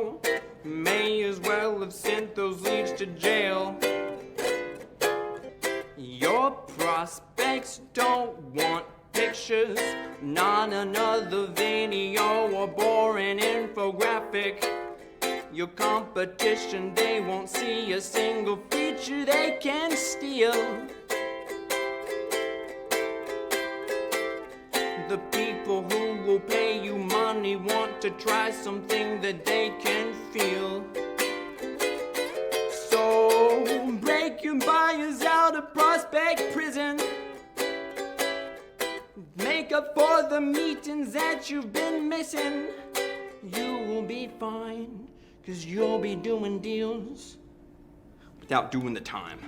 so may as well have sent those leads to jail. Your prospects don't want pictures, not another video or boring infographic. Your competition, they won't see a single feature they can steal. The people who will pay you money want to try something that they can feel. So break your buyers out of prospect prison. Make up for the meetings that you've been missing. You will be fine, 'cause you'll be doing deals without doing the time.